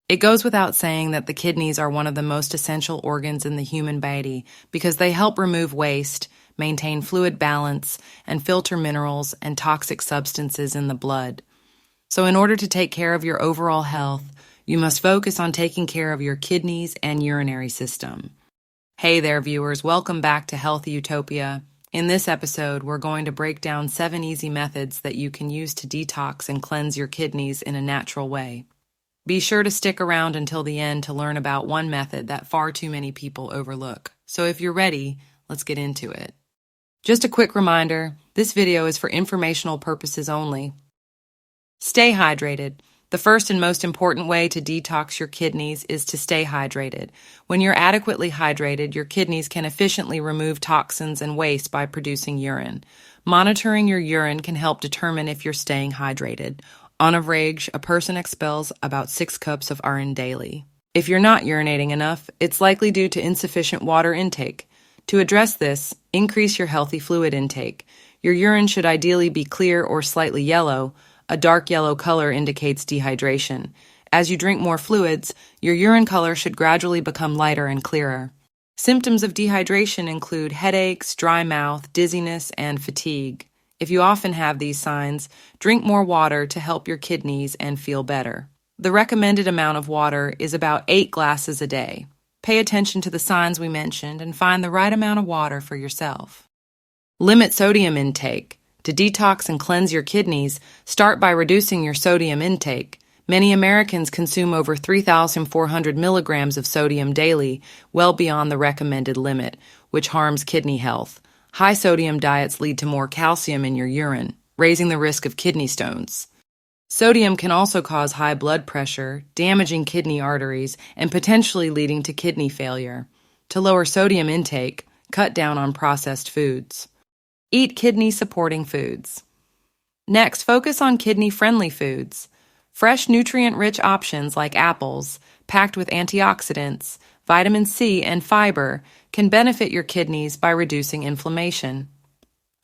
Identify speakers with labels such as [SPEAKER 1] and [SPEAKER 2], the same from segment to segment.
[SPEAKER 1] It goes without saying that the kidneys are one of the most essential organs in the human body because they help remove waste, maintain fluid balance, and filter minerals and toxic substances in the blood. So in order to take care of your overall health, you must focus on taking care of your kidneys and urinary system. Hey there, viewers. Welcome back to Healthy Utopia. In this episode, we're going to break down 7 easy methods that you can use to detox and cleanse your kidneys in a natural way. Be sure to stick around until the end to learn about one method that far too many people overlook. So if you're ready, let's get into it. Just a quick reminder, this video is for informational purposes only. Stay hydrated. The first and most important way to detox your kidneys is to stay hydrated. When you're adequately hydrated, your kidneys can efficiently remove toxins and waste by producing urine. Monitoring your urine can help determine if you're staying hydrated. On average, a person expels about 6 cups of urine daily. If you're not urinating enough, it's likely due to insufficient water intake. To address this, increase your healthy fluid intake. Your urine should ideally be clear or slightly yellow. A dark yellow color indicates dehydration. As you drink more fluids, your urine color should gradually become lighter and clearer. Symptoms of dehydration include headaches, dry mouth, dizziness, and fatigue. If you often have these signs, drink more water to help your kidneys and feel better. The recommended amount of water is about 8 glasses a day. Pay attention to the signs we mentioned and find the right amount of water for yourself. Limit sodium intake. To detox and cleanse your kidneys, start by reducing your sodium intake. Many Americans consume over 3,400 milligrams of sodium daily, well beyond the recommended limit, which harms kidney health. High sodium diets lead to more calcium in your urine, raising the risk of kidney stones. Sodium can also cause high blood pressure, damaging kidney arteries, and potentially leading to kidney failure. To lower sodium intake, cut down on processed foods. Eat kidney-supporting foods. Next, focus on kidney-friendly foods. Fresh, nutrient-rich options like apples, packed with antioxidants, vitamin C, and fiber, can benefit your kidneys by reducing inflammation.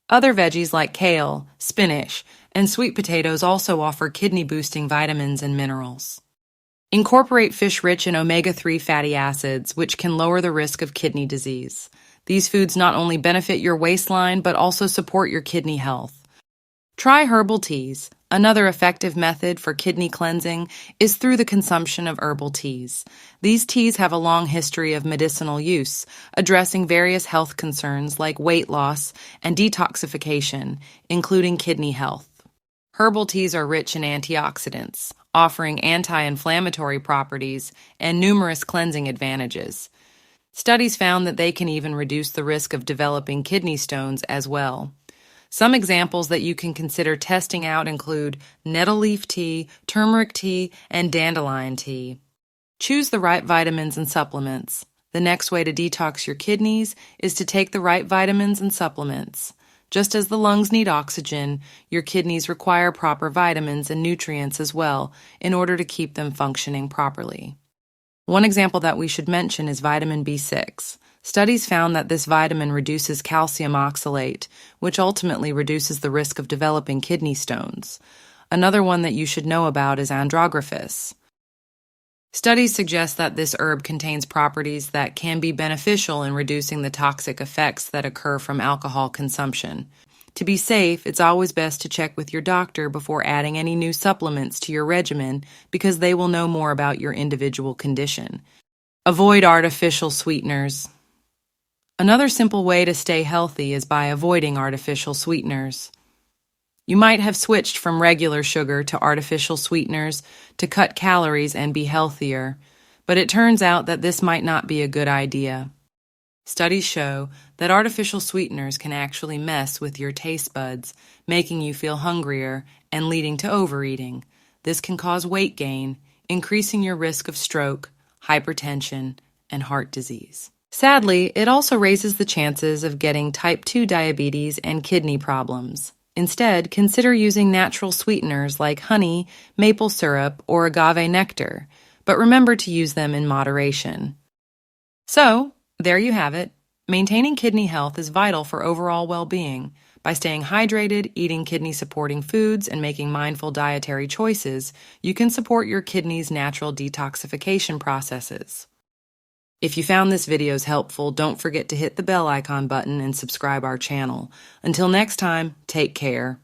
[SPEAKER 1] Other veggies like kale, spinach, and sweet potatoes also offer kidney-boosting vitamins and minerals. Incorporate fish rich in omega-3 fatty acids, which can lower the risk of kidney disease. These foods not only benefit your waistline, but also support your kidney health. Try herbal teas. Another effective method for kidney cleansing is through the consumption of herbal teas. These teas have a long history of medicinal use, addressing various health concerns like weight loss and detoxification, including kidney health. Herbal teas are rich in antioxidants, offering anti-inflammatory properties and numerous cleansing advantages. Studies found that they can even reduce the risk of developing kidney stones as well. Some examples that you can consider testing out include nettle leaf tea, turmeric tea, and dandelion tea. Choose the right vitamins and supplements. The next way to detox your kidneys is to take the right vitamins and supplements. Just as the lungs need oxygen, your kidneys require proper vitamins and nutrients as well in order to keep them functioning properly. One example that we should mention is vitamin B6. Studies found that this vitamin reduces calcium oxalate, which ultimately reduces the risk of developing kidney stones. Another one that you should know about is andrographis. Studies suggest that this herb contains properties that can be beneficial in reducing the toxic effects that occur from alcohol consumption. To be safe, it's always best to check with your doctor before adding any new supplements to your regimen because they will know more about your individual condition. Avoid artificial sweeteners. Another simple way to stay healthy is by avoiding artificial sweeteners. You might have switched from regular sugar to artificial sweeteners to cut calories and be healthier, but it turns out that this might not be a good idea. Studies show that artificial sweeteners can actually mess with your taste buds, making you feel hungrier and leading to overeating. This can cause weight gain, increasing your risk of stroke, hypertension, and heart disease. Sadly, it also raises the chances of getting type 2 diabetes and kidney problems. Instead, consider using natural sweeteners like honey, maple syrup, or agave nectar, but remember to use them in moderation. So, there you have it. Maintaining kidney health is vital for overall well-being, By staying hydrated, eating kidney-supporting foods, and making mindful dietary choices, you can support your kidneys' natural detoxification processes. If you found this video helpful, don't forget to hit the bell icon button and subscribe our channel. Until next time, take care.